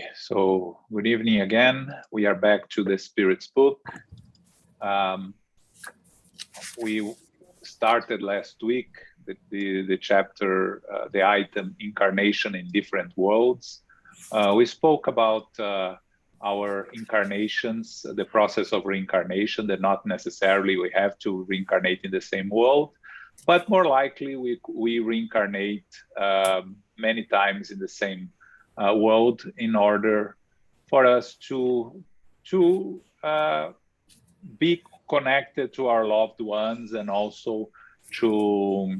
Okay, so good evening again. We are back to the Spirit's book. We started last week the chapter, the item Incarnation in Different Worlds. We spoke about our incarnations, the process of reincarnation, that not necessarily we have to reincarnate in the same world, but more likely we reincarnate many times in the same world in order for us to be connected to our loved ones and also to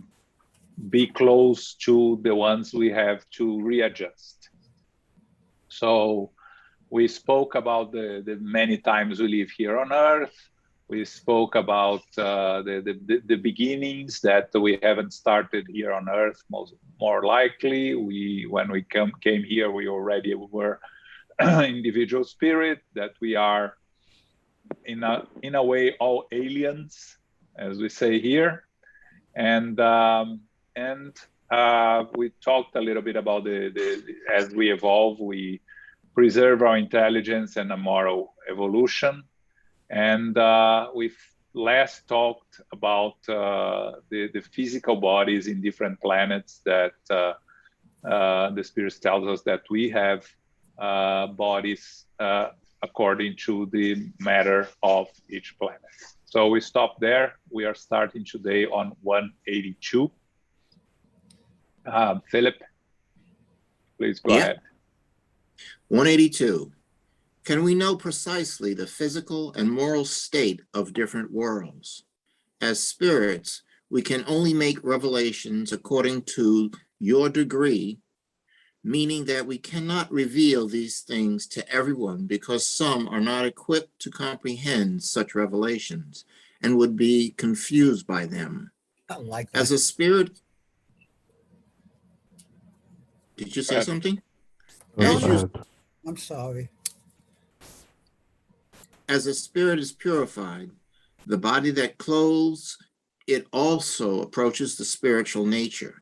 be close to the ones we have to readjust. So we spoke about the many times we live here on Earth. We spoke about the beginnings that we haven't started here on Earth. More likely, when we came here, we already were individual spirit. That we are in a way all aliens, as we say here, and we talked a little bit about as we evolve, we preserve our intelligence and a moral evolution. And we've last talked about the physical bodies in different planets that the Spirit tells us that we have bodies according to the matter of each planet. So we stop there. We are starting today on 182. Philip, please go ahead. 182. Can we know precisely the physical and moral state of different worlds? As spirits, we can only make revelations according to your degree, meaning that we cannot reveal these things to everyone because some are not equipped to comprehend such revelations and would be confused by them. As a spirit, did you say something? I'm sorry. As a spirit is purified, the body that clothes it also approaches the spiritual nature.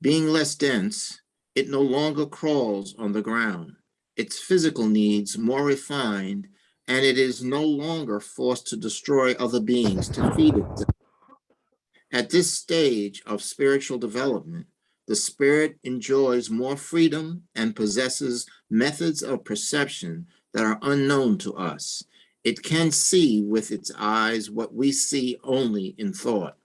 Being less dense, it no longer crawls on the ground. Its physical needs more refined, and it is no longer forced to destroy other beings to feed itself. At this stage of spiritual development, the spirit enjoys more freedom and possesses methods of perception that are unknown to us. It can see with its eyes what we see only in thought.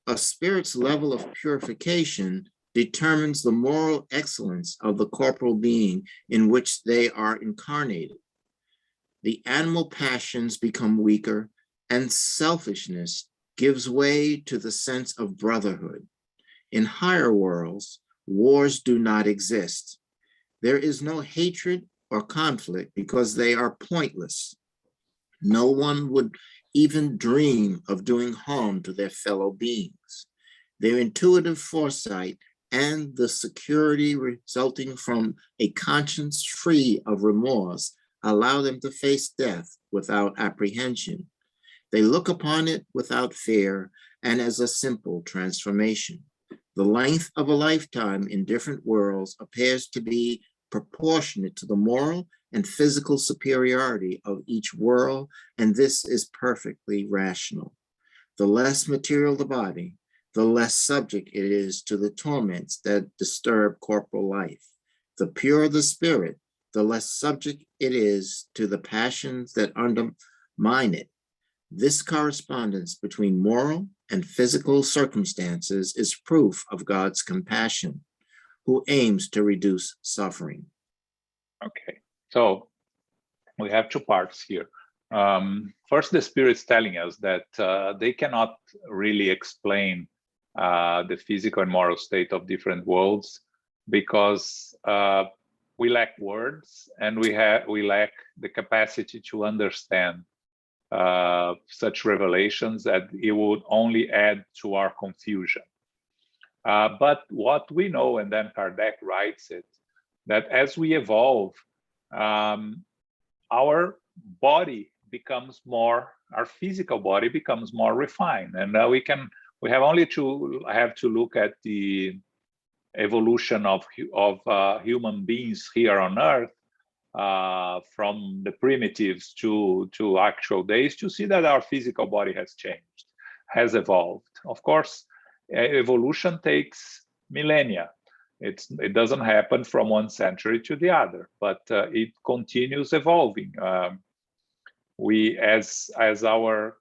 A spirit's level of purification determines the moral excellence of the corporal being in which they are incarnated. The animal passions become weaker, and selfishness gives way to the sense of brotherhood. In higher worlds, wars do not exist. There is no hatred or conflict because they are pointless. No one would even dream of doing harm to their fellow beings. Their intuitive foresight and the security resulting from a conscience free of remorse allow them to face death without apprehension. They look upon it without fear and as a simple transformation. The length of a lifetime in different worlds appears to be proportionate to the moral and physical superiority of each world, and this is perfectly rational. The less material the body, the less subject it is to the torments that disturb corporal life. The purer the spirit, the less subject it is to the passions that undermine it. This correspondence between moral and physical circumstances is proof of God's compassion, who aims to reduce suffering. Okay, so we have two parts here. First, the Spirit's telling us that they cannot really explain the physical and moral state of different worlds because we lack words and we lack the capacity to understand such revelations, that it would only add to our confusion. But what we know, and then Kardec writes it, that as we evolve, our body becomes more, our physical body becomes more refined, and we have only to look at the evolution of human beings here on Earth, from the primitives to actual days, to see that our physical body has changed, has evolved. Of course, evolution takes millennia. It doesn't happen from one century to the other, but it continues evolving. We, as our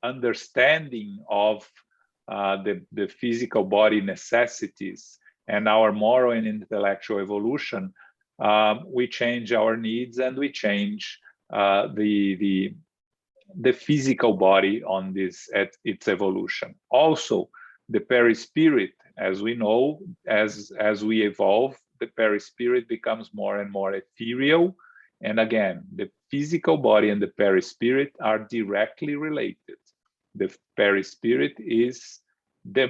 understanding of the physical body necessities and our moral and intellectual evolution, we change our needs, and we change the physical body on this at its evolution. Also, the perispirit, as we know, as we evolve, the perispirit becomes more and more ethereal. And again, the physical body and the perispirit are directly related. The perispirit is the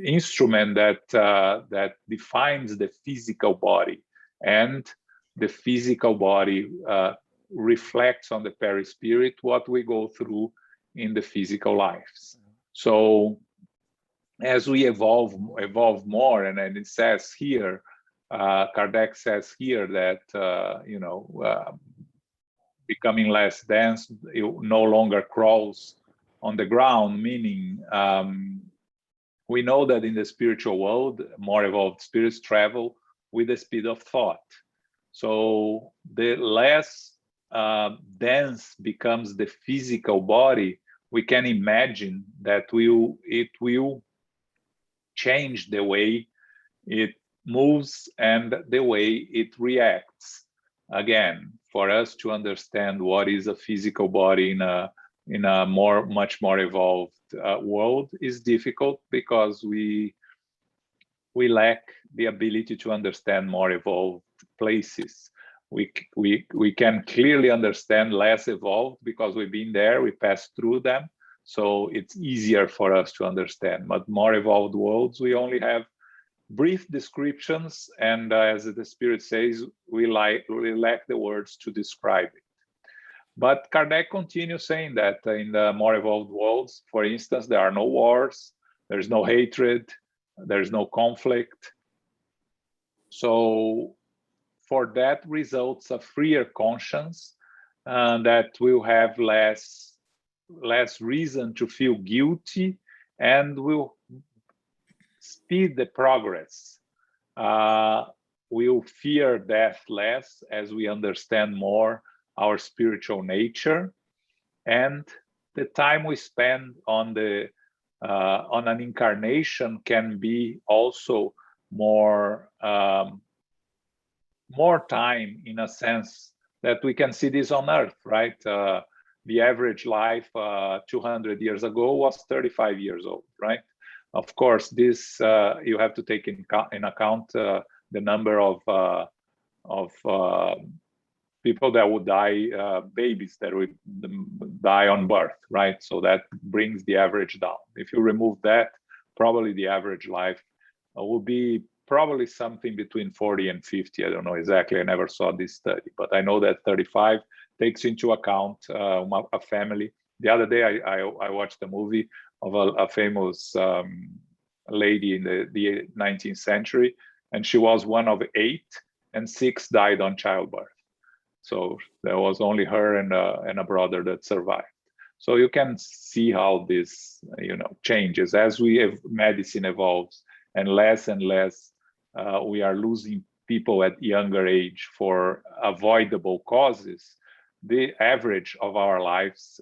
instrument that defines the physical body, and the physical body reflects on the perispirit what we go through in the physical lives. So as we evolve more, and it says here, Kardec says here that becoming less dense, it no longer crawls on the ground, meaning we know that in the spiritual world, more evolved spirits travel with the speed of thought. So the less dense becomes the physical body, we can imagine that it will change the way it moves and the way it reacts. Again, for us to understand what is a physical body in a much more evolved world is difficult, because we lack the ability to understand more evolved places. We can clearly understand less evolved because we've been there, we passed through them, so it's easier for us to understand. But more evolved worlds, we only have brief descriptions, and as the Spirit says, we lack the words to describe it. But Kardec continues saying that in the more evolved worlds, for instance, there are no wars, there's no hatred, there's no conflict. So for that results a freer conscience that will have less reason to feel guilty, and will speed the progress. We'll fear death less as we understand more our spiritual nature, and the time we spend on an incarnation can be also more time, in a sense that we can see this on Earth, right? The average life 200 years ago was 35 years old, right? Of course, this you have to take in account the number of people that would die, babies that would die on birth, right? So that brings the average down. If you remove that, probably the average life will be probably something between 40 and 50. I don't know exactly, I never saw this study, but I know that 35 takes into account a family. The other day I watched a movie of a famous lady in the 19th century, and she was one of 8, and 6 died on childbirth. So there was only her and a brother that survived. So you can see how this changes as medicine evolves, and less we are losing people at younger age for avoidable causes. The average of our lives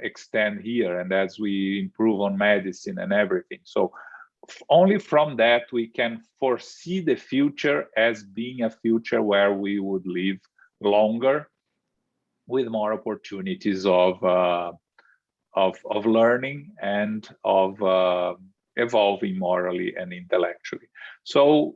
extend here, and as we improve on medicine and everything. So only from that we can foresee the future as being a future where we would live longer, with more opportunities of learning and of evolving morally and intellectually. So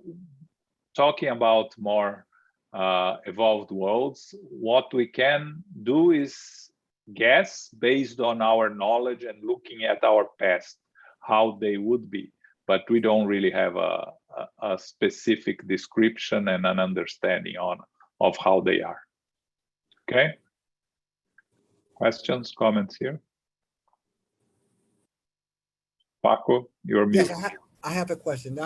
talking about more evolved worlds, what we can do is guess based on our knowledge and looking at our past, how they would be, but we don't really have a specific description and an understanding of how they are. Okay? Questions, comments here? Paco, you're Yes, mute. I have a question.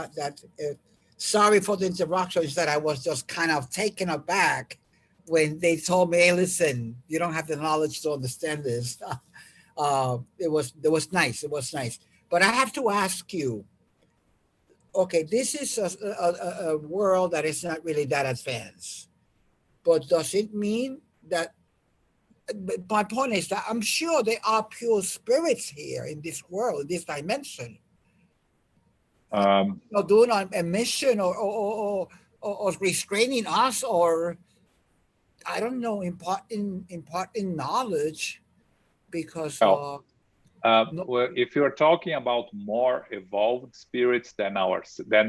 Sorry for the interruption. Is that I was just kind of taken aback when they told me, "Hey, listen, you don't have the knowledge to understand this." It was nice. It was nice. But I have to ask you. Okay, this is a world that is not really that advanced. But does it mean that? My point is that I'm sure there are pure spirits here in this world, in this dimension. Doing a mission or restraining us, or I don't know, imparting knowledge, because well, if you're talking about more evolved spirits than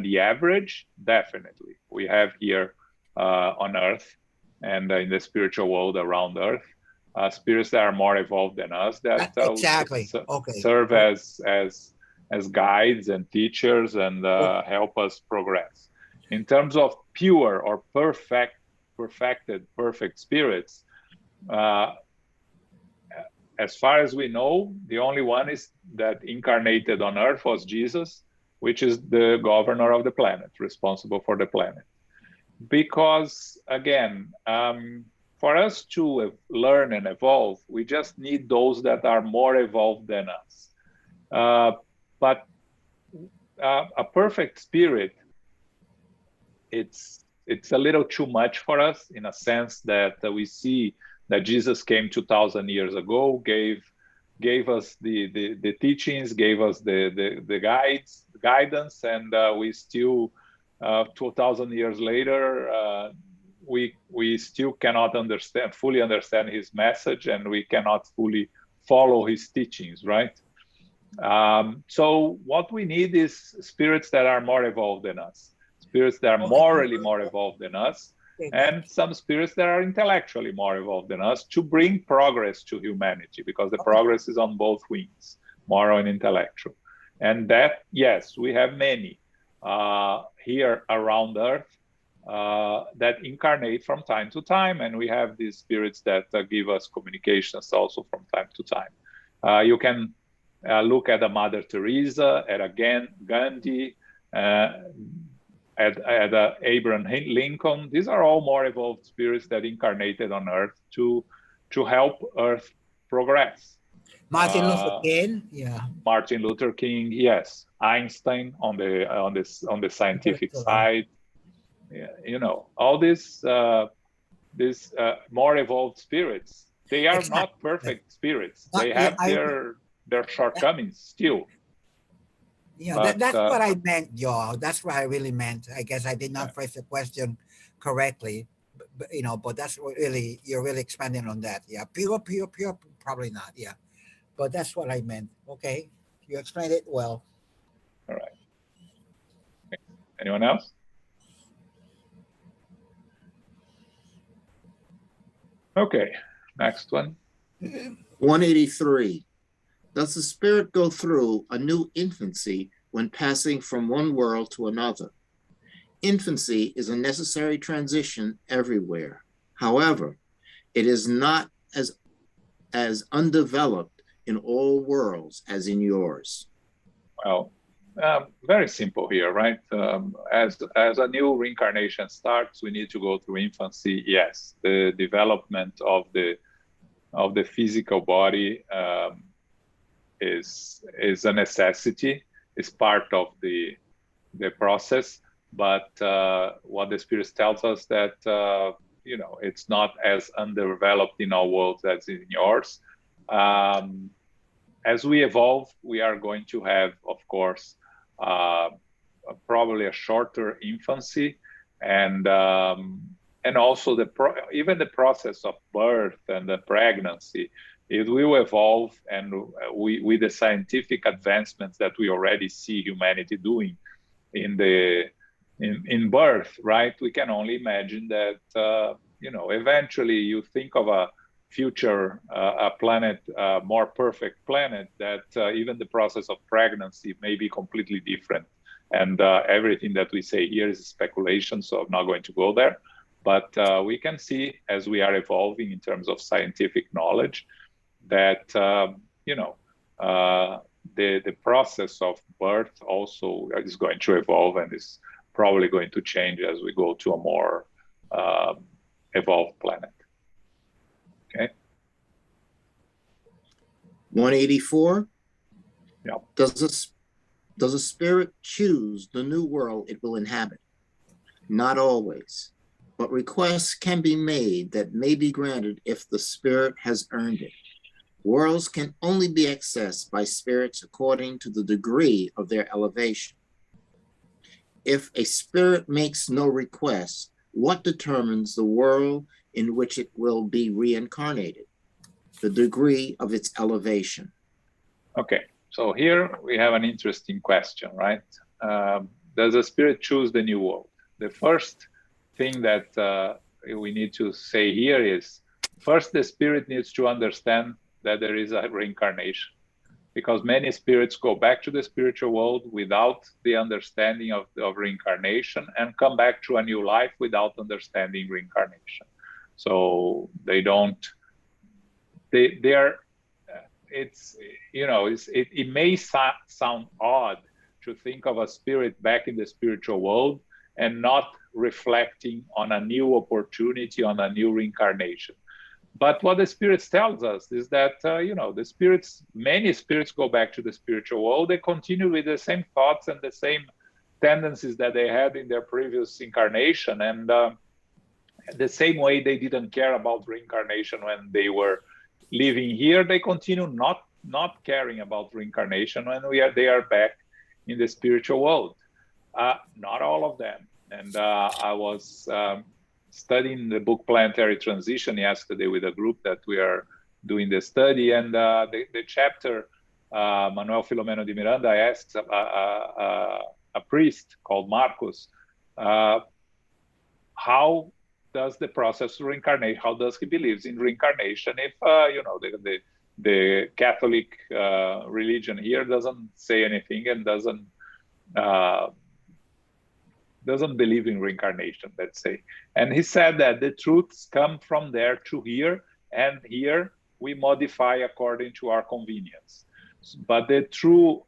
the average, definitely we have here on Earth and in the spiritual world around Earth, spirits that are more evolved than us that exactly serve as guides and teachers and help us progress. In terms of pure or perfect spirits, as far as we know, the only one is that incarnated on Earth was Jesus, which is the governor of the planet, responsible for the planet. Because again, for us to learn and evolve, we just need those that are more evolved than us. But a perfect spirit, it's a little too much for us, in a sense that we see that Jesus came 2,000 years ago, gave us the teachings, gave us the guidance, and we still 2,000 years later, we still cannot fully understand his message, and we cannot fully follow his teachings, right? So what we need is spirits that are more evolved than us, spirits that are morally more evolved than us, and some spirits that are intellectually more evolved than us, to bring progress to humanity, because the progress is on both wings, moral and intellectual. And that, yes, we have many here around Earth that incarnate from time to time, and we have these spirits that give us communications also from time to time. You can look at a Mother Teresa, at again Gandhi, at Abraham Lincoln. These are all more evolved spirits that incarnated on Earth to help Earth progress. Martin Luther King, yeah. Martin Luther King, yes. Einstein on the scientific side. Yeah, you know, all these more evolved spirits. They are not perfect spirits. They have their shortcomings still. Yeah, that's what I meant, Joe. That's what I really meant. I guess I did not phrase the question correctly, but that's what really, you're really expanding on that. Yeah, pure, probably not. Yeah, but that's what I meant. Okay, you explained it well. All right. Anyone else? Okay, next one. 183. Does the spirit go through a new infancy when passing from one world to another? Infancy is a necessary transition everywhere. However, it is not as undeveloped in all worlds as in yours. Well, very simple here, right? As a new reincarnation starts, we need to go through infancy. Yes, the development of the physical body is a necessity, is part of the process. But what the Spirit tells us that it's not as undeveloped in our worlds as in yours. As we evolve, we are going to have, of course, probably a shorter infancy, and also even the process of birth and the pregnancy, it will evolve, and with the scientific advancements that we already see humanity doing in birth, right? We can only imagine that eventually you think of a future a planet, more perfect planet, that even the process of pregnancy may be completely different, and everything that we say here is speculation, so I'm not going to go there. But we can see, as we are evolving in terms of scientific knowledge, that the process of birth also is going to evolve and is probably going to change as we go to a more evolved planet. Okay. 184. Yeah. Does a spirit choose the new world it will inhabit? Not always, but requests can be made that may be granted if the spirit has earned it. Worlds can only be accessed by spirits according to the degree of their elevation. If a spirit makes no request, what determines the world in which it will be reincarnated? The degree of its elevation. Okay, so here we have an interesting question, right? Does a spirit choose the new world? The first thing that we need to say here is, first, the spirit needs to understand that there is a reincarnation, because many spirits go back to the spiritual world without the understanding of reincarnation and come back to a new life without understanding reincarnation. So they are, it's, you know, it may sound odd to think of a spirit back in the spiritual world and not reflecting on a new opportunity, on a new reincarnation. But what the spirits tells us is that, you know, many spirits go back to the spiritual world. They continue with the same thoughts and the same tendencies that they had in their previous incarnation. And the same way they didn't care about reincarnation when they were living here, they continue not caring about reincarnation when they are back in the spiritual world. Not all of them. And I was studying the book Planetary Transition yesterday with a group that we are doing the study, and the chapter, Manuel Filomeno de Miranda asks a priest called Marcos, how does the process of reincarnation, how does he believes in reincarnation if, you know, the Catholic religion here doesn't say anything and doesn't believe in reincarnation, let's say. And he said that the truths come from there to here, and here we modify according to our convenience. But the true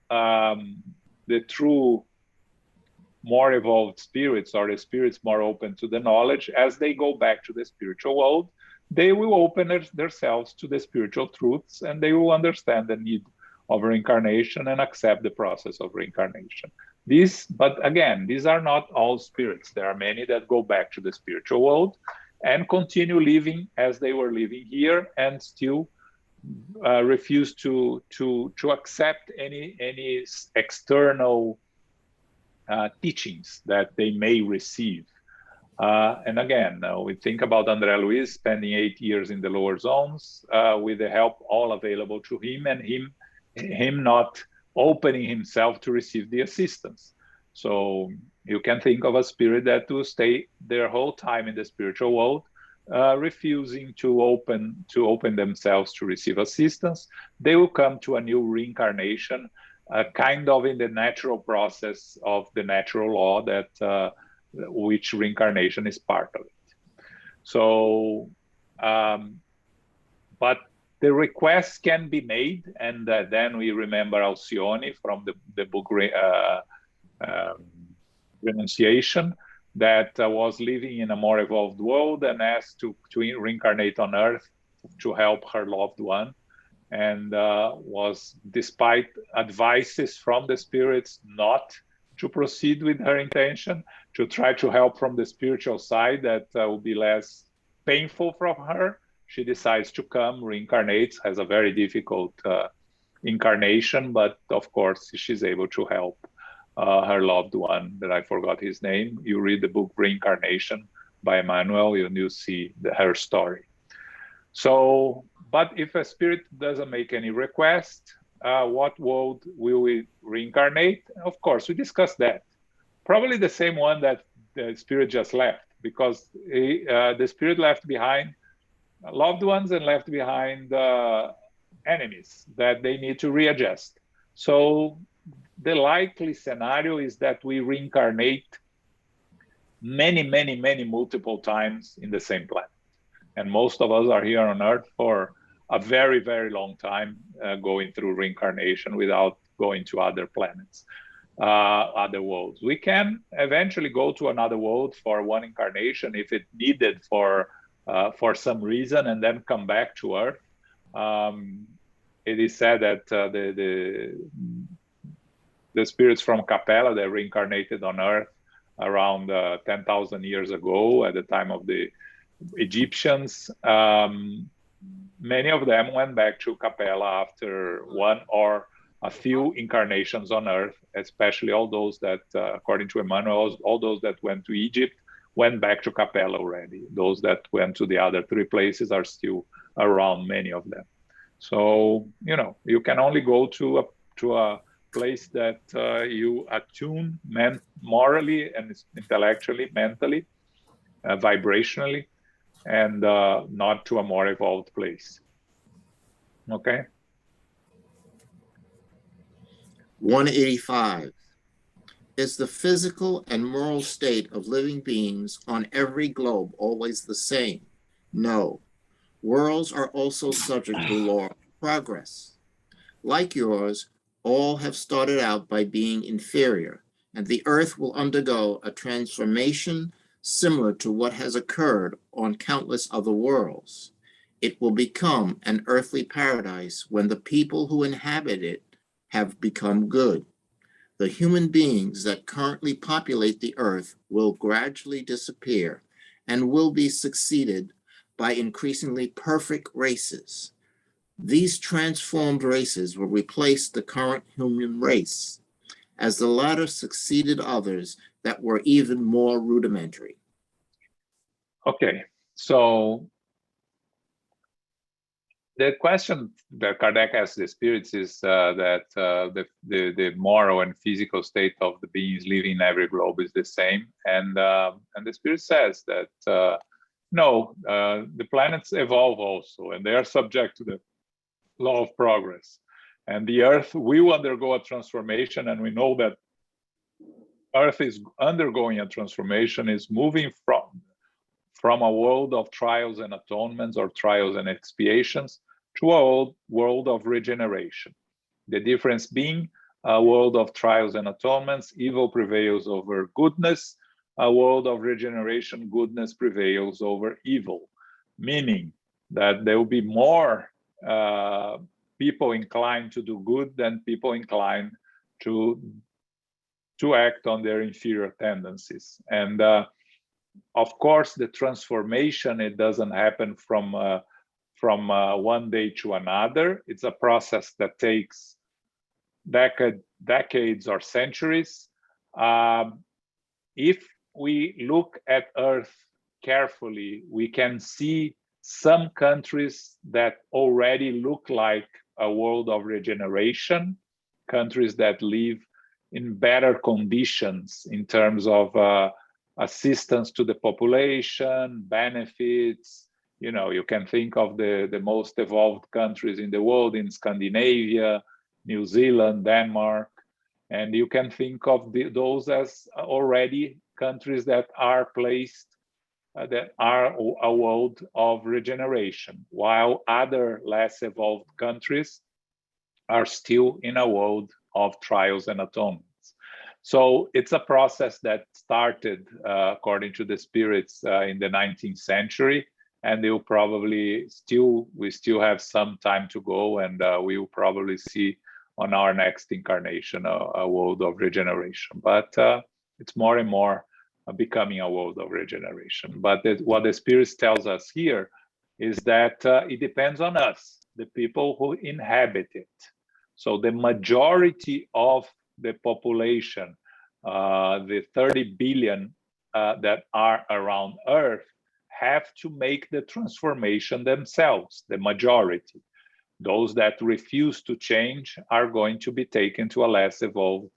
more evolved spirits, or the spirits more open to the knowledge, as they go back to the spiritual world, they will open themselves to the spiritual truths, and they will understand the need of reincarnation and accept the process of reincarnation. But again, these are not all spirits. There are many that go back to the spiritual world and continue living as they were living here, and still refuse to accept any external teachings that they may receive. And again, we think about André Luiz spending 8 years in the lower zones with the help all available to him, and him not opening himself to receive the assistance. So you can think of a spirit that will stay their whole time in the spiritual world, refusing to open themselves to receive assistance. They will come to a new reincarnation, kind of in the natural process of the natural law that which reincarnation is part of it. So, but the requests can be made, and then we remember Alcione from the book Renunciation, that was living in a more evolved world and asked to reincarnate on Earth to help her loved one, and was, despite advices from the spirits not to proceed with her intention, to try to help from the spiritual side that will be less painful from her, she decides to come, reincarnates, has a very difficult incarnation, but of course she's able to help her loved one, that I forgot his name. You read the book Reincarnation by Emmanuel, you see her story. So, but if a spirit doesn't make any request, what world will we reincarnate? Of course, we discussed that. Probably the same one that the spirit just left, because the spirit left behind loved ones and left behind enemies that they need to readjust. So the likely scenario is that we reincarnate many multiple times in the same planet. And most of us are here on Earth for a very long time, going through reincarnation without going to other planets, other worlds. We can eventually go to another world for one incarnation if it needed for some reason, and then come back to Earth. It is said that the spirits from Capella that reincarnated on Earth around 10,000 years ago, at the time of the Egyptians, many of them went back to Capella after one or a few incarnations on Earth, especially all those that, according to Emmanuel, all those that went to Egypt went back to Capella already. Those that went to the other three places are still around, many of them. So, you know, you can only go to a place that you attune morally and intellectually, mentally, vibrationally, and not to a more evolved place. Okay. 185. Is the physical and moral state of living beings on every globe always the same? No. Worlds are also subject to the law of progress. Like yours, all have started out by being inferior, and the earth will undergo a transformation similar to what has occurred on countless other worlds. It will become an earthly paradise when the people who inhabit it have become good. The human beings that currently populate the earth will gradually disappear and will be succeeded by increasingly perfect races. These transformed races will replace the current human race, as the latter succeeded others that were even more rudimentary. Okay, so the question that Kardec asks the spirits is that the moral and physical state of the beings living in every globe is the same, and the spirit says that no, the planets evolve also, and they are subject to the law of progress, and the Earth will undergo a transformation, and we know that Earth is undergoing a transformation, is moving from a world of trials and atonements, or trials and expiations, to a world of regeneration. The difference being a world of trials and atonements, evil prevails over goodness. A world of regeneration, goodness prevails over evil, meaning that there will be more people inclined to do good than people inclined to act on their inferior tendencies. And of course, the transformation, it doesn't happen from one day to another. It's a process that takes decades or centuries. If we look at Earth carefully, we can see some countries that already look like a world of regeneration, countries that live in better conditions in terms of assistance to the population, benefits. You know, you can think of the most evolved countries in the world in Scandinavia, New Zealand, Denmark, and you can think of those as already countries that are placed, that are a world of regeneration, while other less evolved countries are still in a world of trials and atonements. So it's a process that started, according to the spirits, in the 19th century, and they'll probably we still have some time to go, and we will probably see on our next incarnation a world of regeneration. But it's more and more becoming a world of regeneration. But what the spirits tells us here is that it depends on us, the people who inhabit it. So the majority of the population, the 30 billion that are around Earth, have to make the transformation themselves, the majority. Those that refuse to change are going to be taken to a less evolved,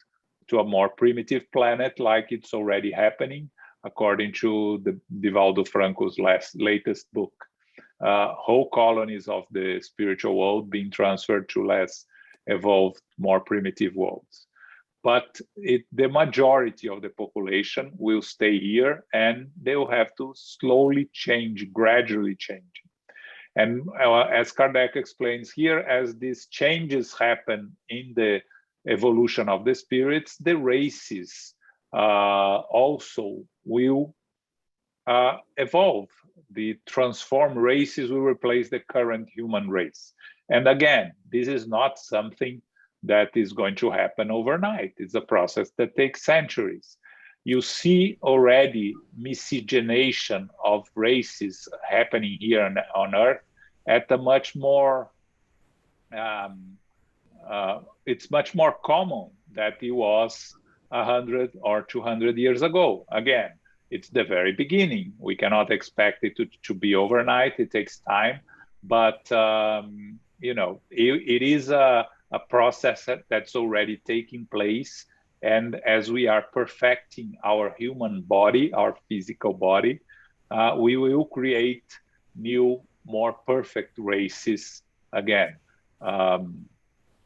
to a more primitive planet, like it's already happening, according to the Divaldo Franco's latest book. Whole colonies of the spiritual world being transferred to less evolved, more primitive worlds. But the majority of the population will stay here, and they will have to slowly change, gradually change. And as Kardec explains here, as these changes happen in the evolution of the spirits, the races also will evolve. The transformed races will replace the current human race. And again, this is not something that is going to happen overnight. It's a process that takes centuries. You see already miscegenation of races happening here on Earth at a much more, it's much more common than it was 100 or 200 years ago. Again, it's the very beginning. We cannot expect it to be overnight. It takes time, but it is a process that's already taking place. And as we are perfecting our human body, our physical body, we will create new, more perfect races again,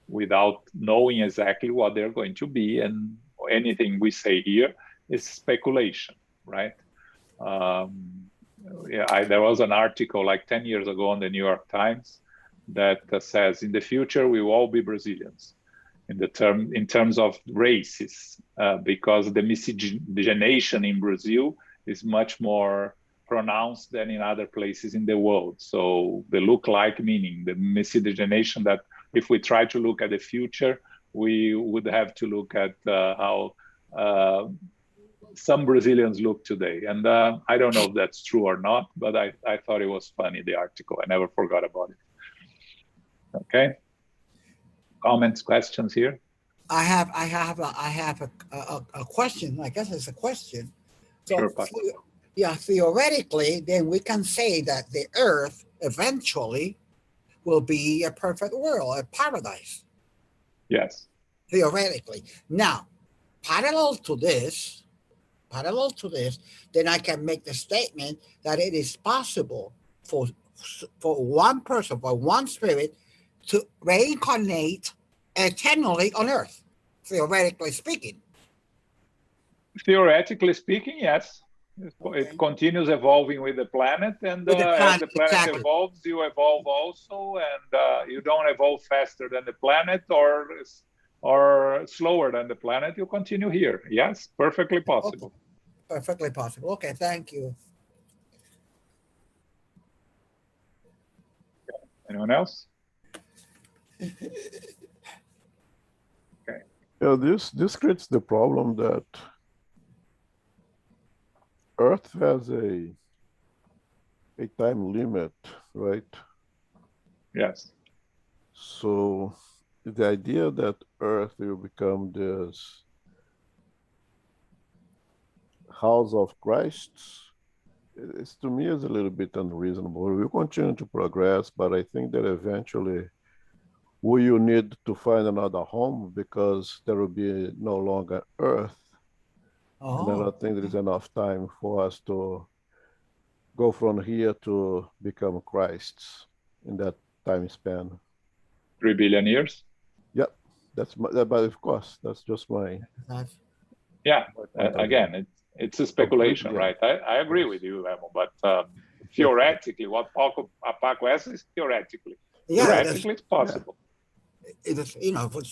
without knowing exactly what they're going to be. And anything we say here is speculation, right? There was an article like 10 years ago on the New York Times that says in the future we will all be Brazilians in terms of races, because the miscegenation in Brazil is much more pronounced than in other places in the world. So the look-like meaning, the miscegenation, that if we try to look at the future, we would have to look at how some Brazilians look today. And I don't know if that's true or not, but I thought it was funny, the article. I never forgot about it. Okay. Comments, questions here? I have a question. I guess it's a question. So, Sure, Paco. theoretically, then we can say that the Earth eventually will be a perfect world, a paradise. Yes. Theoretically. Now, parallel to this, then I can make the statement that it is possible for one person, for one spirit, to reincarnate eternally on Earth, theoretically speaking. Theoretically speaking, yes. Okay. It continues evolving with the planet, and With the planet, as the planet exactly. evolves, you evolve also, and you don't evolve faster than the planet or slower than the planet. You continue here. Yes, perfectly possible. Okay. Perfectly possible. Okay, thank you. Anyone else? Yeah, this creates the problem that Earth has a time limit, right? Yes. So the idea that Earth will become this house of Christ, to me, is a little bit unreasonable. We'll continue to progress, but I think that eventually we will need to find another home because there will be no longer Earth. And I don't think there is enough time for us to go from here to become Christs in that time span. 3 billion years? Yep, but of course, that's just my... Yeah, again, it's a speculation, right? I agree with you, Emo, but theoretically, what Paco asks is theoretically. Yeah, theoretically, it's possible. It is,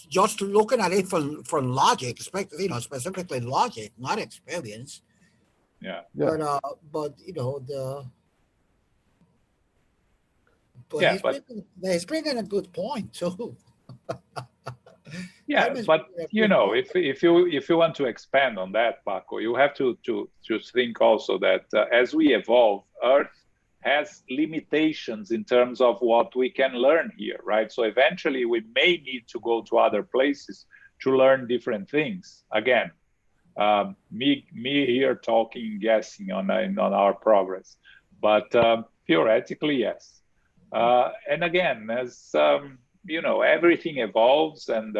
just looking at it from logic, specifically logic, not experience. Yeah. But he's bringing a good point too. Yeah, but if you want to expand on that, Paco, you have to think also that as we evolve, Earth has limitations in terms of what we can learn here, right? So eventually we may need to go to other places to learn different things. Again, me here talking, guessing on our progress, but theoretically, yes. And again, as everything evolves, and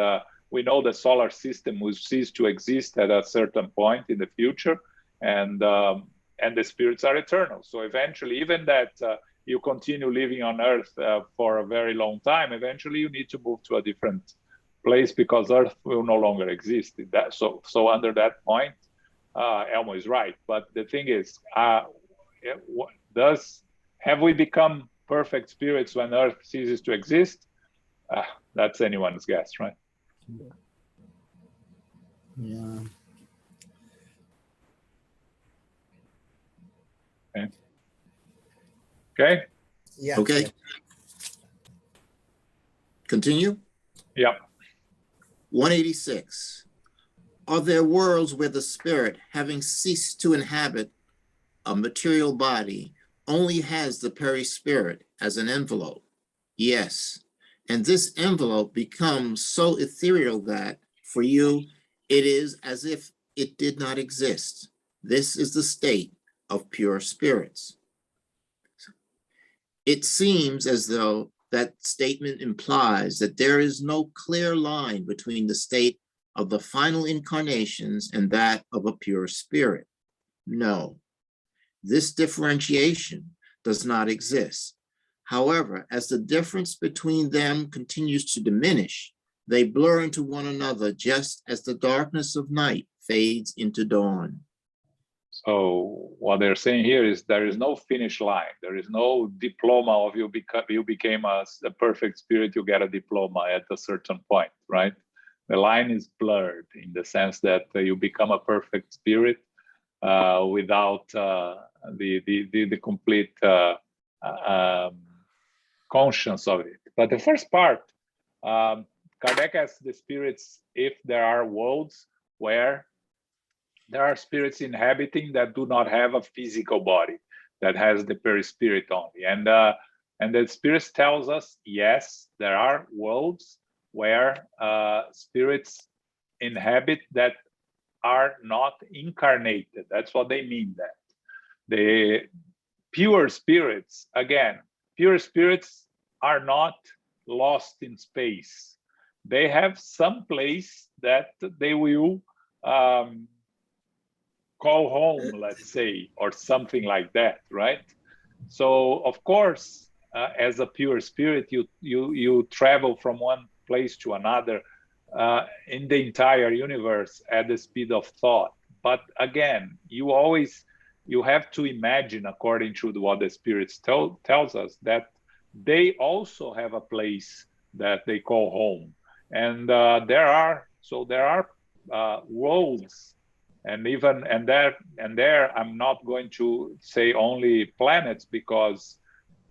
we know the solar system will cease to exist at a certain point in the future, and the spirits are eternal. So eventually, even that you continue living on Earth for a very long time, eventually you need to move to a different place because Earth will no longer exist. So under that point, Elmo is right. But the thing is, have we become perfect spirits when Earth ceases to exist? That's anyone's guess, right? Yeah. Okay. Yeah. Okay. Yeah. Continue. Yeah. 186. Are there worlds where the spirit, having ceased to inhabit a material body, only has the perispirit as an envelope? Yes. And this envelope becomes so ethereal that, for you, it is as if it did not exist. This is the state of pure spirits. It seems as though that statement implies that there is no clear line between the state of the final incarnations and that of a pure spirit. No, this differentiation does not exist. However, as the difference between them continues to diminish, they blur into one another just as the darkness of night fades into dawn. So what they're saying here is there is no finish line. There is no diploma of you became a perfect spirit, you get a diploma at a certain point, right? The line is blurred in the sense that you become a perfect spirit without the complete conscience of it. But the first part, Kardec asks the spirits if there are worlds where there are spirits inhabiting that do not have a physical body, that has the perispirit only. And the spirits tells us, yes, there are worlds where spirits inhabit that are not incarnated. That's what they mean that. The pure spirits, again, pure spirits are not lost in space. They have some place that they will call home, let's say, or something like that, right? So of course, as a pure spirit, you travel from one place to another in the entire universe at the speed of thought. But again, you have to imagine, according to what the spirits tells us, that they also have a place that they call home, and there are worlds. And there, I'm not going to say only planets, because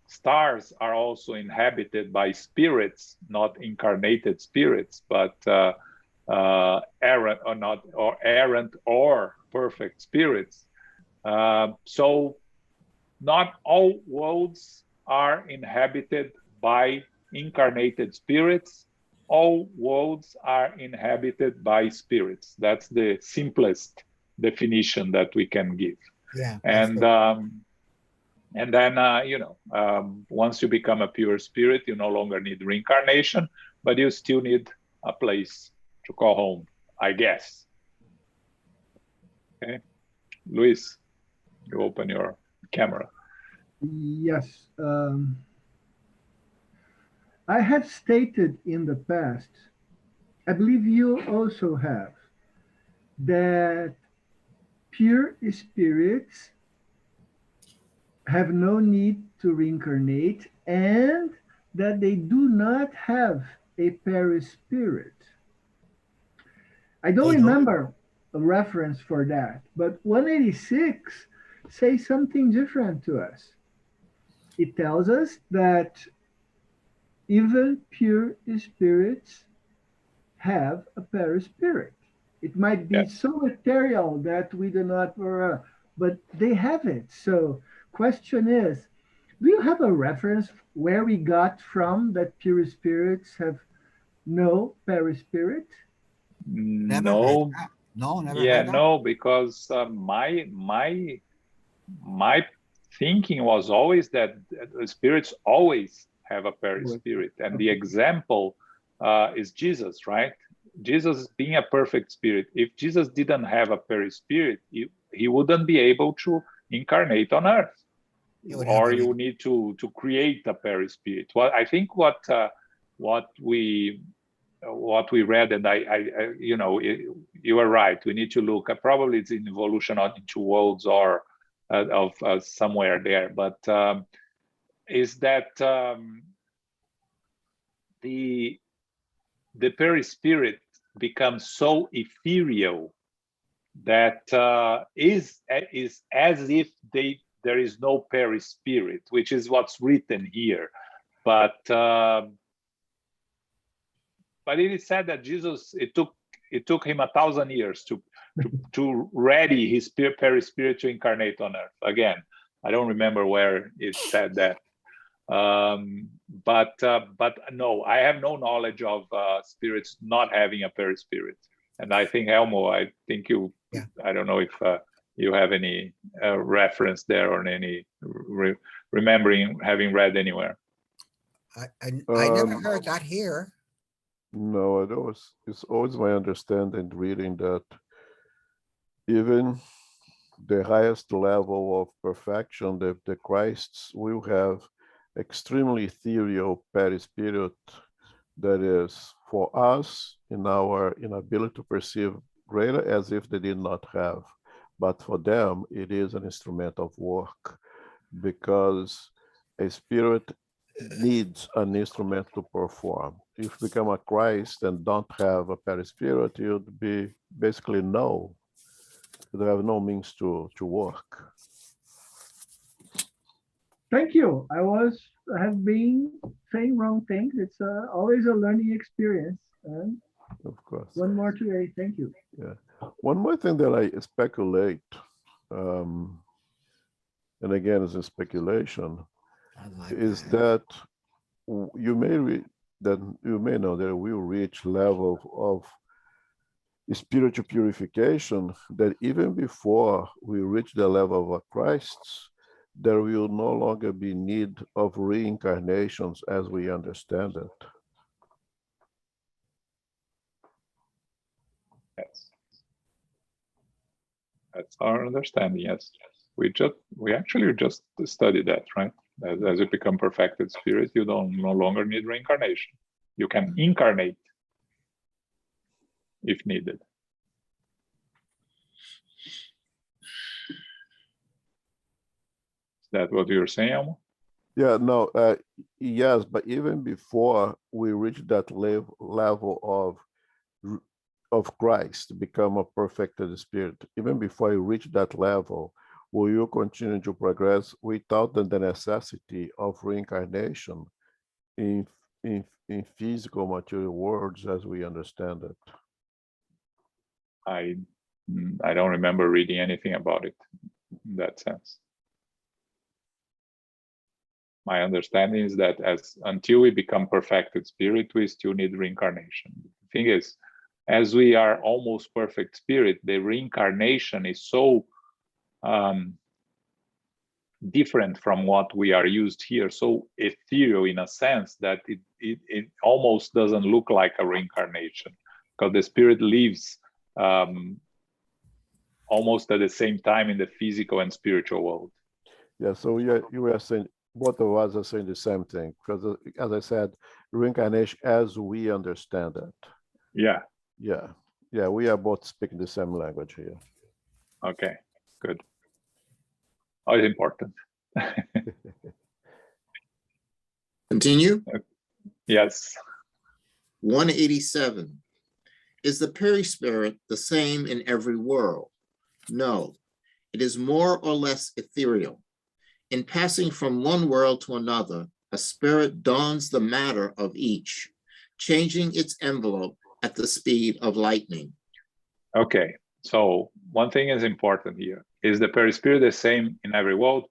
stars are also inhabited by spirits, not incarnated spirits, but errant or perfect spirits. So not all worlds are inhabited by incarnated spirits. All worlds are inhabited by spirits. That's the simplest definition that we can give. Yeah. And then once you become a pure spirit, you no longer need reincarnation, but you still need a place to call home, I guess. Okay, Luis, you open your camera. Yes. I have stated in the past, I believe you also have, that pure spirits have no need to reincarnate and that they do not have a perispirit. I don't remember a reference for that, but 186 says something different to us. It tells us that even pure spirits have a perispirit. It might be so ethereal that we do not, but they have it. So question is, do you have a reference where we got from that pure spirits have no perispirit? No. No, never Yeah, heard that. no, because my thinking was always that spirits always have a perispirit, and the example is Jesus, right? Jesus being a perfect spirit. If Jesus didn't have a perispirit, he wouldn't be able to incarnate on earth, or you need to create a perispirit. Well, I think what we read, and I you are right. We need to look. Probably it's in evolution into worlds or of somewhere there, but is that the perispirit becomes so ethereal that is as if there is no perispirit, which is what's written here. But it is said that Jesus, it took him 1,000 years to ready his perispirit to incarnate on earth. Again, I don't remember where it said that. But no, I have no knowledge of spirits not having a perispirit. And I think, Elmo, I think you, yeah. I don't know if you have any reference there or any remembering having read anywhere. I never heard that here. No, it's always my understanding reading that even the highest level of perfection, the Christs will have extremely ethereal perispirit that is for us in our inability to perceive greater as if they did not have. But for them, it is an instrument of work because a spirit needs an instrument to perform. If you become a Christ and don't have a perispirit, you'd be basically null. You have no means to work. Thank you. I have been saying wrong things. It's always a learning experience. Of course. One more today. Thank you. Yeah. One more thing that I speculate, and again, it's a speculation, is that you may know that we will reach level of spiritual purification that even before we reach the level of a Christ, there will no longer be need of reincarnations as we understand it. Yes, that's our understanding. Yes, we actually just studied that, right? As you become perfected spirit, you no longer need reincarnation. You can incarnate if needed. Is that what you're saying, Elmo? Yeah, no, yes, but even before we reach that level of Christ to become a perfected spirit, even before you reach that level, will you continue to progress without the necessity of reincarnation in physical material worlds as we understand it? I don't remember reading anything about it in that sense. My understanding is that until we become perfected spirit, we still need reincarnation. The thing is, as we are almost perfect spirit, the reincarnation is so different from what we are used here, so ethereal in a sense that it almost doesn't look like a reincarnation, because the spirit lives almost at the same time in the physical and spiritual world. Yeah, so you were saying, both of us are saying the same thing, because as I said, reincarnation as we understand it. Yeah. Yeah, we are both speaking the same language here. Okay, good. Always important. Continue? Yes. 187. Is the perispirit the same in every world? No, it is more or less ethereal. In passing from one world to another, a spirit dons the matter of each, changing its envelope at the speed of lightning. Okay, so one thing is important here. Is the perispirit the same in every world?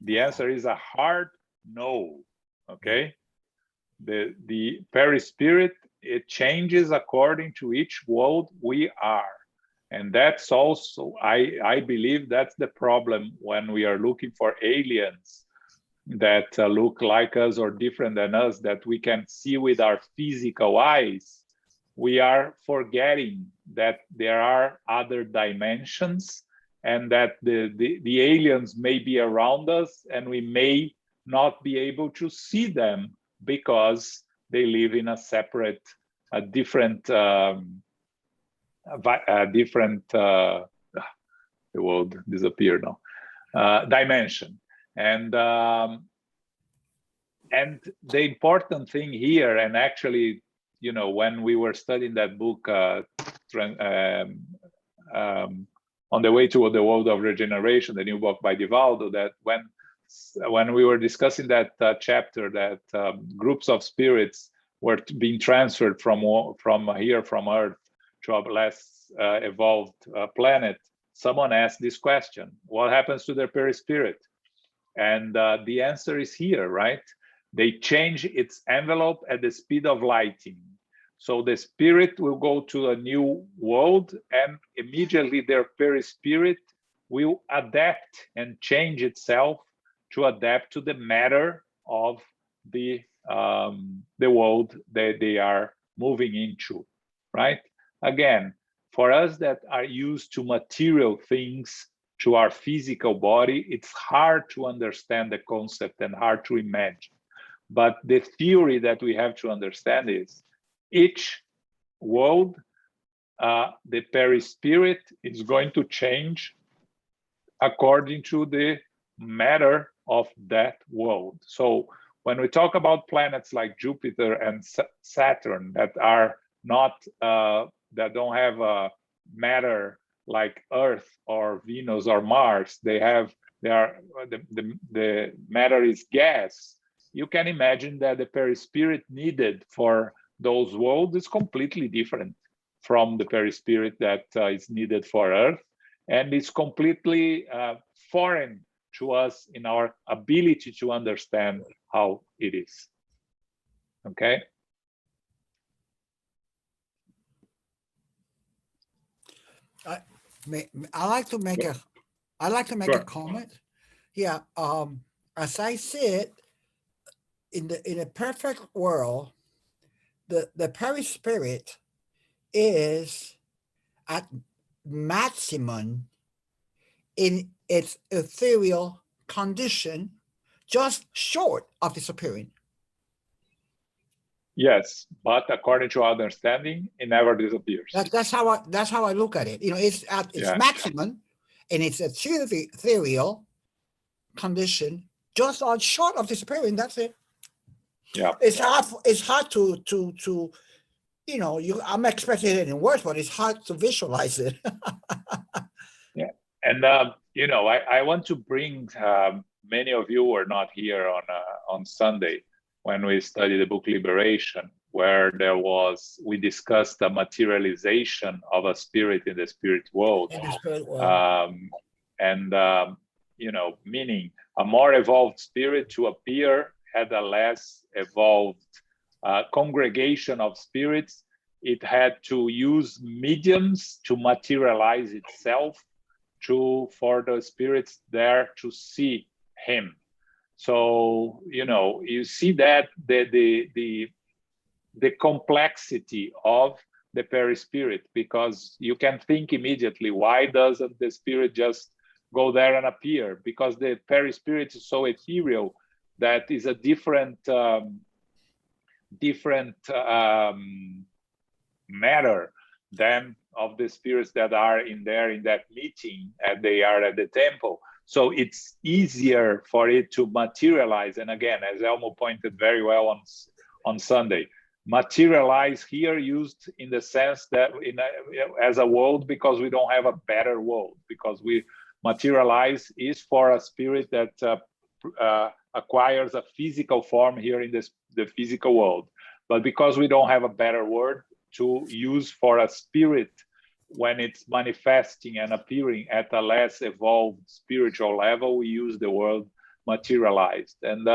The answer is a hard no, okay? The perispirit, it changes according to each world we are. And that's also, I believe that's the problem when we are looking for aliens that look like us or different than us, that we can see with our physical eyes. We are forgetting that there are other dimensions and that the aliens may be around us and we may not be able to see them because they live in a separate, a different, the world disappeared now, dimension. And the important thing here, and actually, when we were studying that book, On the Way to the World of Regeneration, the new book by Divaldo, that when we were discussing that chapter, that groups of spirits were being transferred from Earth to a less evolved planet, someone asked this question: what happens to their perispirit? And the answer is here, right? They change its envelope at the speed of lighting. So the spirit will go to a new world, and immediately their perispirit will adapt and change itself to adapt to the matter of the world that they are moving into, right? Again, for us that are used to material things, to our physical body, it's hard to understand the concept and hard to imagine. But the theory that we have to understand is each world, the perispirit is going to change according to the matter of that world. So when we talk about planets like Jupiter and Saturn that are not, that don't have a matter like Earth or Venus or Mars, the matter is gas. You can imagine that the perispirit needed for those worlds is completely different from the perispirit that is needed for Earth, and it's completely foreign to us in our ability to understand how it is. Okay. I like to make Sure. a comment. Yeah. As I see it, in a perfect world, the perispirit is at maximum in its ethereal condition, just short of disappearing. Yes, but according to our understanding, it never disappears. That's how I look at it. It's at its maximum in its ethereal condition, just on short of disappearing. That's it. Yeah. It's hard to I'm expecting it in words, but it's hard to visualize it. Yeah. And I want to bring many of you were not here on Sunday when we studied the book Liberation, where we discussed the materialization of a spirit in the spirit world. In the spirit world. Meaning a more evolved spirit to appear had a less evolved congregation of spirits. It had to use mediums to materialize itself for the spirits there to see him. So you see that the complexity of the perispirit, because you can think immediately, why doesn't the spirit just go there and appear? Because the perispirit is so ethereal that is a different matter than of the spirits that are in that meeting, and they are at the temple. So it's easier for it to materialize. And again, as Elmo pointed very well on Sunday, materialize here used in the sense that as a world, because we don't have a better world, because we materialize is for a spirit that acquires a physical form here in the physical world. But because we don't have a better word to use for a spirit when it's manifesting and appearing at a less evolved spiritual level, we use the word materialized. And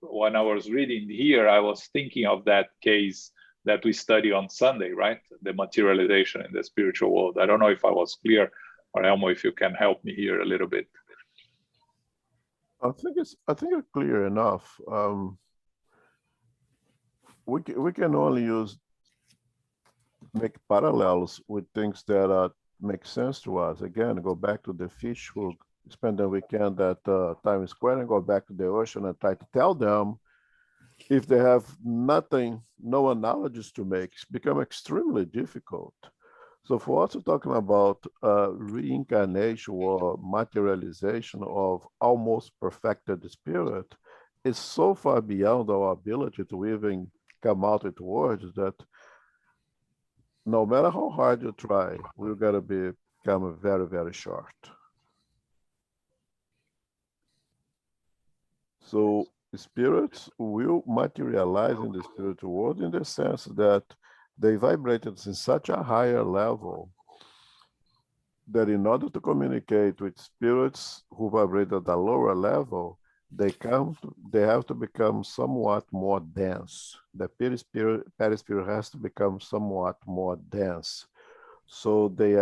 when I was reading here, I was thinking of that case that we study on Sunday, right? The materialization in the spiritual world. I don't know if I was clear, or Elmo, if you can help me here a little bit. I think it's clear enough. We can only make parallels with things that make sense to us. Again, go back to the fish who spend the weekend at Times Square and go back to the ocean and try to tell them if they have no analogies to make, it's become extremely difficult. So for us, we're talking about reincarnation or materialization of almost perfected spirit is so far beyond our ability to even come out with words that no matter how hard you try, we're gonna become very, very short. So spirits will materialize in the spiritual world in the sense that they vibrated in such a higher level that in order to communicate with spirits who vibrate at a lower level, they have to become somewhat more dense. The perispirit has to become somewhat more dense, so they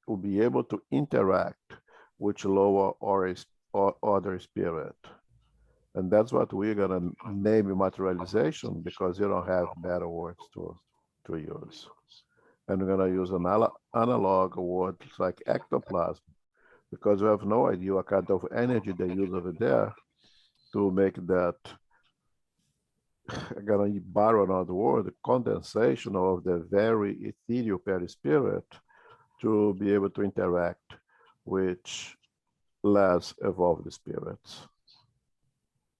will be able to interact with lower or other spirit. And that's what we're gonna name materialization, because you don't have better words to use. And we're gonna use an analog word like ectoplasm, because we have no idea what kind of energy they use over there to make that, I'm gonna borrow another word, the condensation of the very ethereal perispirit to be able to interact with less evolved spirits.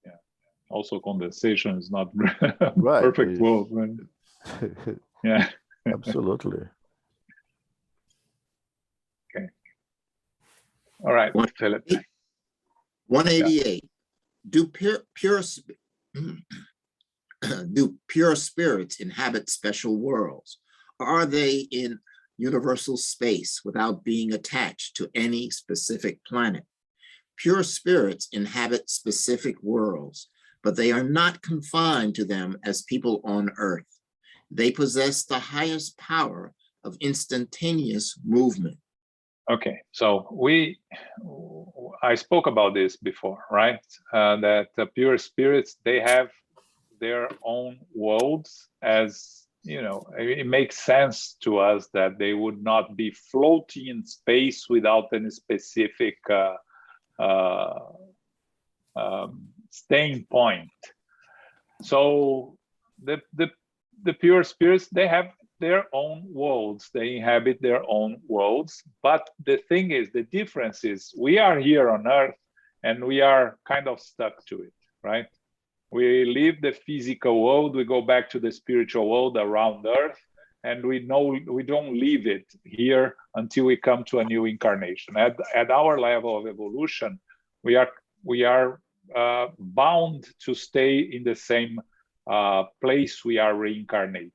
Yeah. Also, condensation is not Right. perfect word, right? Yeah. Absolutely. Okay. All right, Philip. 188. Do pure spirits inhabit special worlds? Or are they in universal space without being attached to any specific planet? Pure spirits inhabit specific worlds, but they are not confined to them as people on Earth. They possess the highest power of instantaneous movement. Okay, so I spoke about this before, right? That pure spirits, they have their own worlds. As you know, it makes sense to us that they would not be floating in space without any specific staying point. So the pure spirits, they have their own worlds, they inhabit their own worlds. But the thing is, the difference is, we are here on Earth and we are kind of stuck to it, right? We leave the physical world, we go back to the spiritual world around Earth, and we know we don't leave it here until we come to a new incarnation. At our level of evolution, we are bound to stay in the same place we are reincarnating.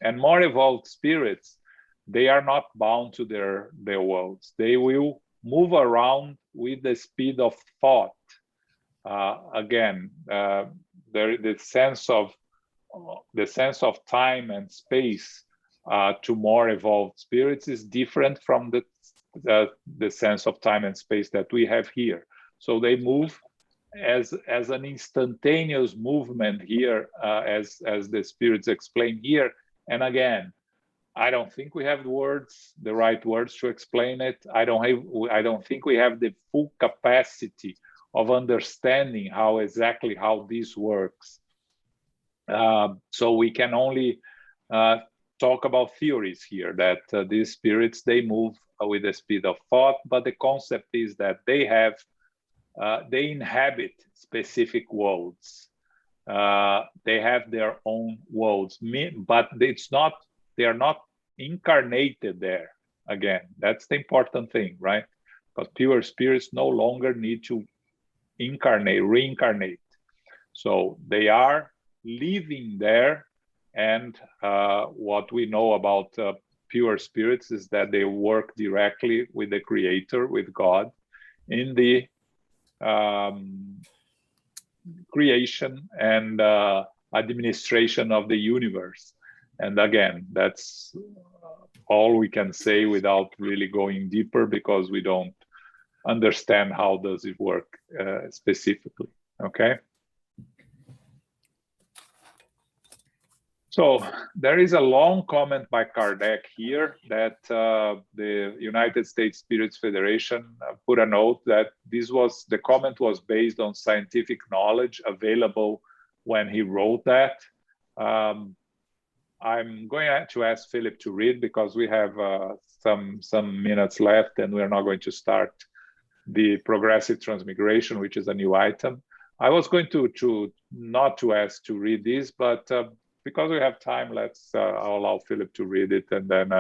And more evolved spirits, they are not bound to their worlds. They will move around with the speed of thought. Again, the sense of time and space to more evolved spirits is different from the sense of time and space that we have here. So they move as an instantaneous movement here, as the spirits explain here. And again, I don't think we have the right words to explain it. I don't think we have the full capacity of understanding exactly how this works. So we can only talk about theories here, that these spirits, they move with the speed of thought, but the concept is that they inhabit specific worlds. They have their own worlds, but they are not incarnated there. Again, that's the important thing, right? Because pure spirits no longer need to reincarnate. So they are living there, and what we know about pure spirits is that they work directly with the Creator, with God, in the creation and administration of the universe. And again, that's all we can say without really going deeper, because we don't understand how does it work specifically. Okay. So there is a long comment by Kardec here that the United States Spirits Federation put a note that the comment was based on scientific knowledge available when he wrote that. I'm going to ask Philip to read, because we have some minutes left, and we're not going to start the progressive transmigration, which is a new item. I was going to not to ask to read this, but because we have time, I'll allow Philip to read it, and then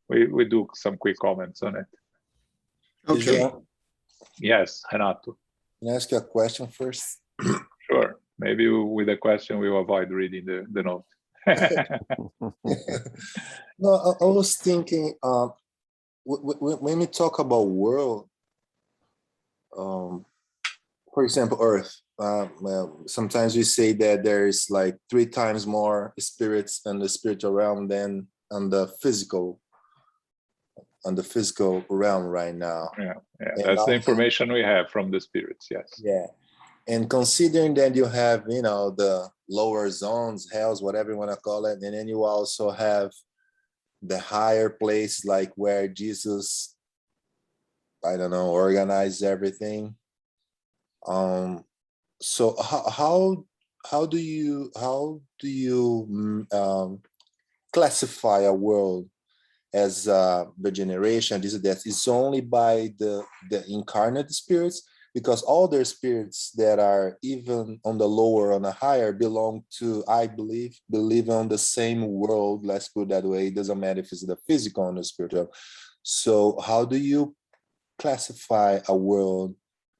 we do some quick comments on it. Okay. Yes, Renato. Can I ask you a question first? Sure. Maybe with a question we'll avoid reading the note. No, I was thinking, when we talk about world, for example, Earth, well, sometimes we say that there is like 3 times more spirits in the spiritual realm than on the physical realm right now. Yeah, And that's the information we have from the spirits. Yes. Yeah. And considering that you have, the lower zones, hells, whatever you want to call it, and then you also have the higher place, like where Jesus, I don't know, organized everything. So how do you classify a world as regeneration? This is that it's only by the incarnate spirits, because all their spirits that are even on the lower, on the higher, belong to, I believe on the same world. Let's put it that way. It doesn't matter if it's the physical or the spiritual. So how do you classify a world?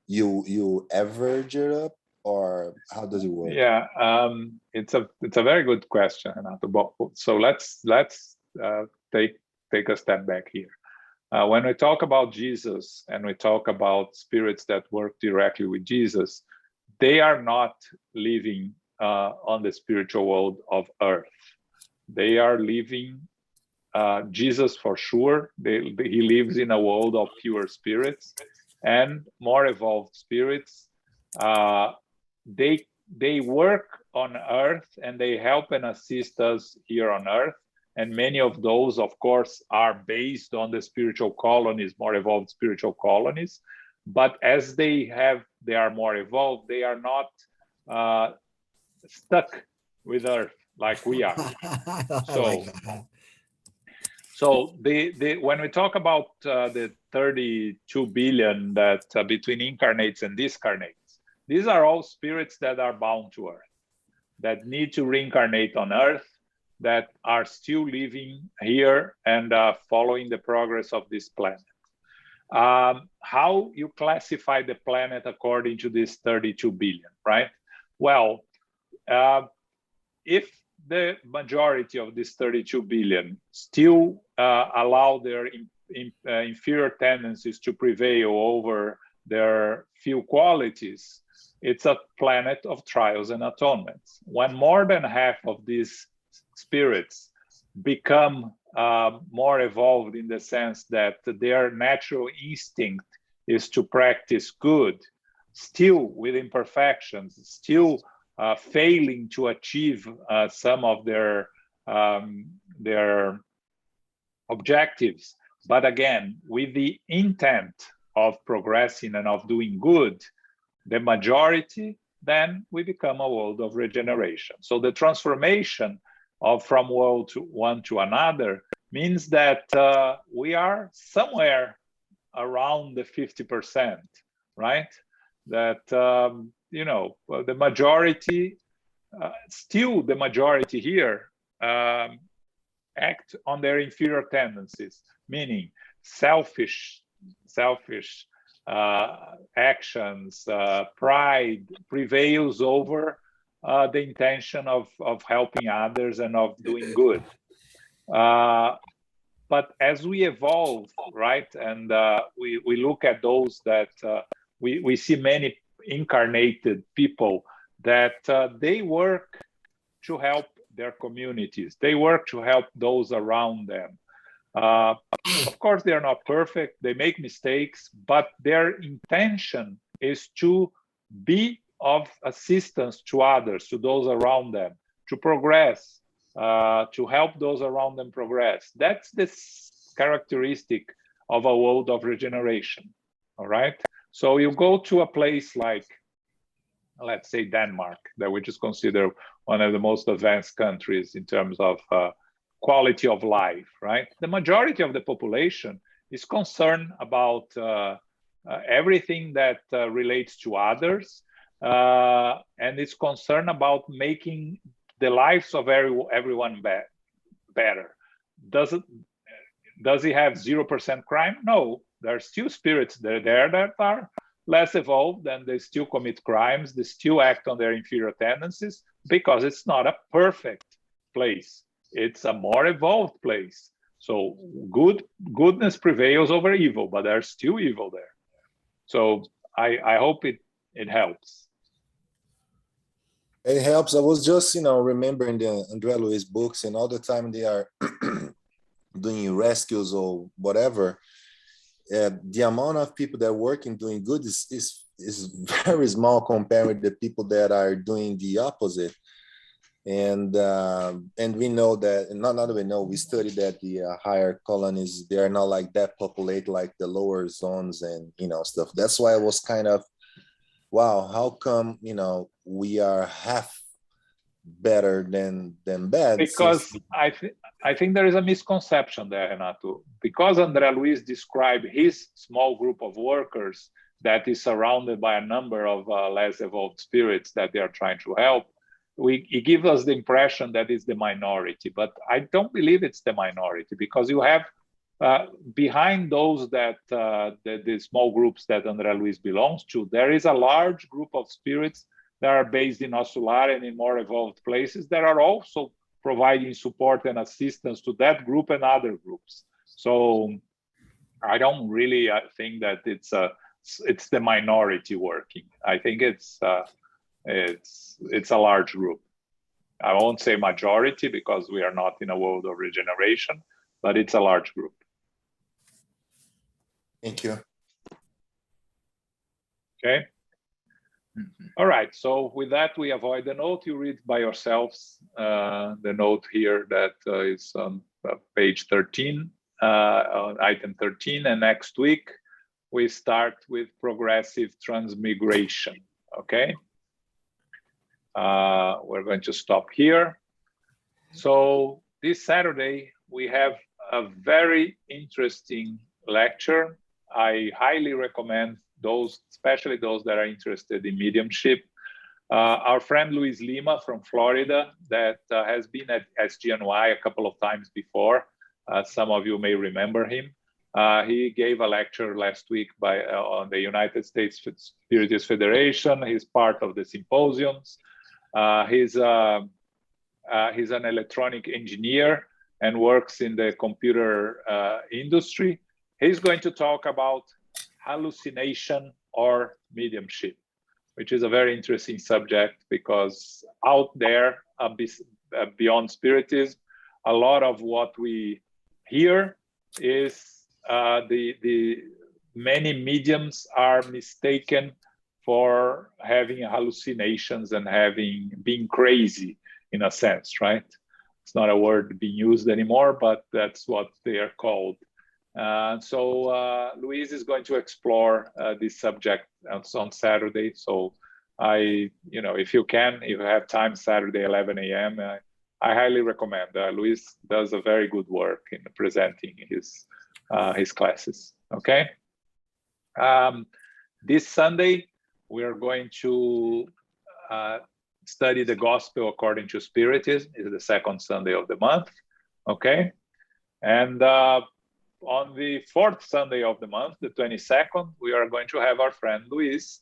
You average it up, or how does it work? Yeah, it's a very good question, Renato. So let's take a step back here. When we talk about Jesus and we talk about spirits that work directly with Jesus, they are not living on the spiritual world of earth. They are living Jesus for sure. He lives in a world of pure spirits and more evolved spirits. They work on earth and they help and assist us here on earth. And many of those, of course, are based on the spiritual colonies, more evolved spiritual colonies. But as they are more evolved, they are not stuck with earth like we are. So when we talk about the 32 billion that between incarnates and discarnates, these are all spirits that are bound to earth, that need to reincarnate on earth, that are still living here and following the progress of this planet. How you classify the planet according to this 32 billion, right? Well, if the majority of this 32 billion still allow their inferior tendencies to prevail over their few qualities, it's a planet of trials and atonements. When more than half of these spirits become more evolved in the sense that their natural instinct is to practice good, still with imperfections, still failing to achieve some of their objectives, but again, with the intent of progressing and of doing good, the majority, then we become a world of regeneration. So the transformation from world one to another means that we are somewhere around the 50%, right? That the majority, still the majority here, act on their inferior tendencies, meaning selfish actions, pride prevails over the intention of helping others and of doing good. But as we evolve, right, and we look at those that we see many incarnated people that they work to help their communities. They work to help those around them. Of course, they are not perfect. They make mistakes, but their intention is to be of assistance to others, to those around them, to progress, to help those around them progress. That's the characteristic of a world of regeneration, all right? So you go to a place like, let's say, Denmark, which is considered one of the most advanced countries in terms of quality of life, right? The majority of the population is concerned about everything that relates to others, and is concerned about making the lives of everyone better. Does he have 0% crime? No, there are still spirits there that are less evolved, and they still commit crimes. They still act on their inferior tendencies, because it's not a perfect place. It's a more evolved place. So goodness prevails over evil, but there's still evil there. So I hope it helps. It helps. I was just, remembering the André Luiz books, and all the time they are doing rescues or whatever. The amount of people that are working doing good is very small compared with the people that are doing the opposite. And we know that, and not that we know, we study that the higher colonies, they are not like that populated like the lower zones and stuff. That's why I was kind of, wow, how come we are half better than bad? Because I think there is a misconception there, Renato. Because André Luiz described his small group of workers that is surrounded by a number of less evolved spirits that they are trying to help, it gives us the impression that it's the minority. But I don't believe it's the minority, because you have behind those that the small groups that André Luiz belongs to, there is a large group of spirits that are based in Ossular and in more evolved places that are also providing support and assistance to that group and other groups. So I don't really think that it's the minority working. I think it's a large group. I won't say majority, because we are not in a world of regeneration, but it's a large group. Thank you. Okay. All right, so with that, we avoid the note. You read by yourselves the note here that is on page 13, on item 13, and next week we start with progressive transmigration, okay? We're going to stop here. So this Saturday, we have a very interesting lecture. I highly recommend those, especially those that are interested in mediumship. Our friend Luis Lima from Florida, that has been at SGNY a couple of times before. Some of you may remember him. He gave a lecture last week on the United States Spiritist Federation. He's part of the symposiums. He's an electronic engineer and works in the computer industry. He's going to talk about hallucination or mediumship, which is a very interesting subject, because out there, beyond spiritism, a lot of what we hear is the many mediums are mistaken for having hallucinations and being crazy, in a sense, right? It's not a word being used anymore, but that's what they are called. So Luis is going to explore this subject on Saturday. So if you have time, Saturday, 11 a.m., I highly recommend. Luis does a very good work in presenting his classes, okay? This Sunday, we are going to study the Gospel according to Spiritism. It's the second Sunday of the month, okay? And on the fourth Sunday of the month, the 22nd, we are going to have our friend Luis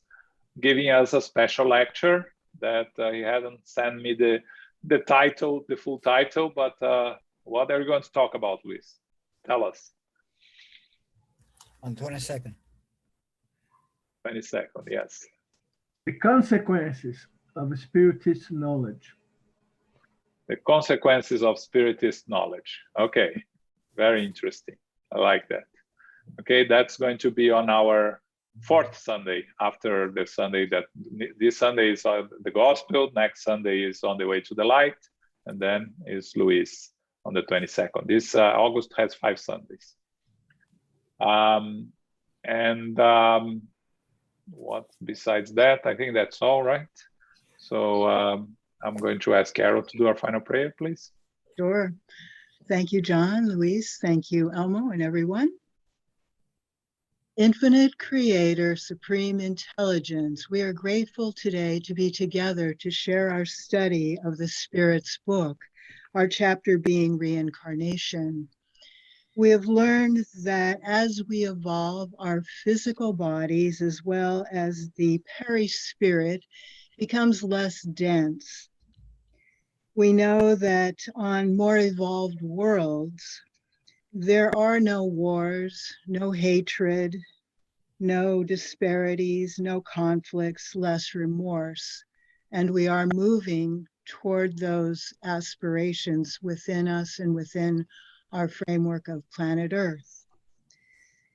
giving us a special lecture that he hasn't sent me the title, the full title, but what are you going to talk about, Luis? Tell us. On 22nd. 22nd, yes. The consequences of Spiritist knowledge. The consequences of Spiritist knowledge. Okay, very interesting. I like that. Okay, that's going to be on our fourth Sunday, after the Sunday this Sunday is on the Gospel, next Sunday is On the Way to the Light, and then is Luis on the 22nd. This August has 5 Sundays. What besides that? I think that's all right. So I'm going to ask Carol to do our final prayer, please. Sure. Thank you, John, Luis. Thank you, Elmo, and everyone. Infinite Creator, Supreme Intelligence, we are grateful today to be together to share our study of the Spirit's book, our chapter being Reincarnation. We have learned that as we evolve, our physical bodies, as well as the perispirit, becomes less dense. We know that on more evolved worlds, there are no wars, no hatred, no disparities, no conflicts, less remorse. And we are moving toward those aspirations within us and within our framework of planet Earth.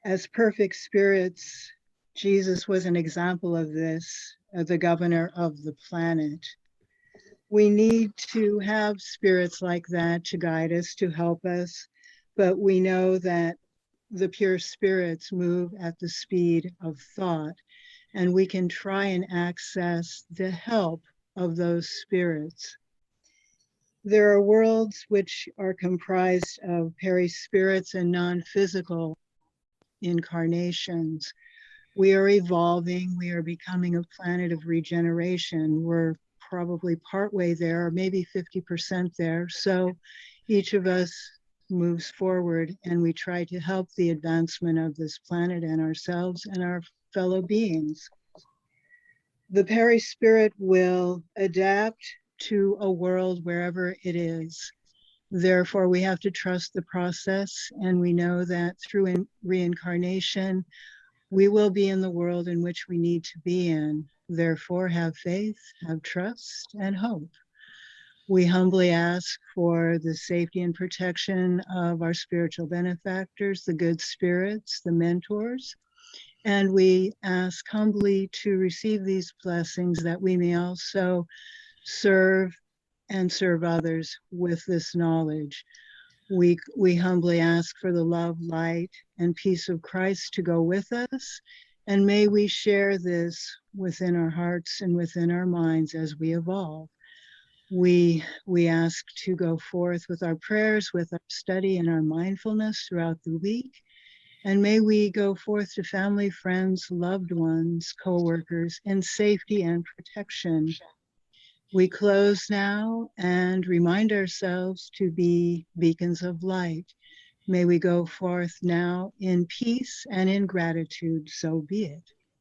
As perfect spirits, Jesus was an example of this, the governor of the planet. We need to have spirits like that to guide us, to help us, but we know that the pure spirits move at the speed of thought, and we can try and access the help of those spirits. There are worlds which are comprised of perispirits and non-physical incarnations. We are evolving, we are becoming a planet of regeneration. We're probably partway there, or maybe 50% there. So each of us moves forward and we try to help the advancement of this planet and ourselves and our fellow beings. The perispirit will adapt to a world wherever it is. Therefore, we have to trust the process, and we know that through reincarnation, we will be in the world in which we need to be in. Therefore, have faith, have trust, and hope. We humbly ask for the safety and protection of our spiritual benefactors, the good spirits, the mentors, and we ask humbly to receive these blessings that we may also serve and serve others with this knowledge. We humbly ask for the love, light, and peace of Christ to go with us, and may we share this within our hearts and within our minds as we evolve. We ask to go forth with our prayers, with our study and our mindfulness throughout the week. And may we go forth to family, friends, loved ones, co-workers in safety and protection. We close now and remind ourselves to be beacons of light. May we go forth now in peace and in gratitude, so be it.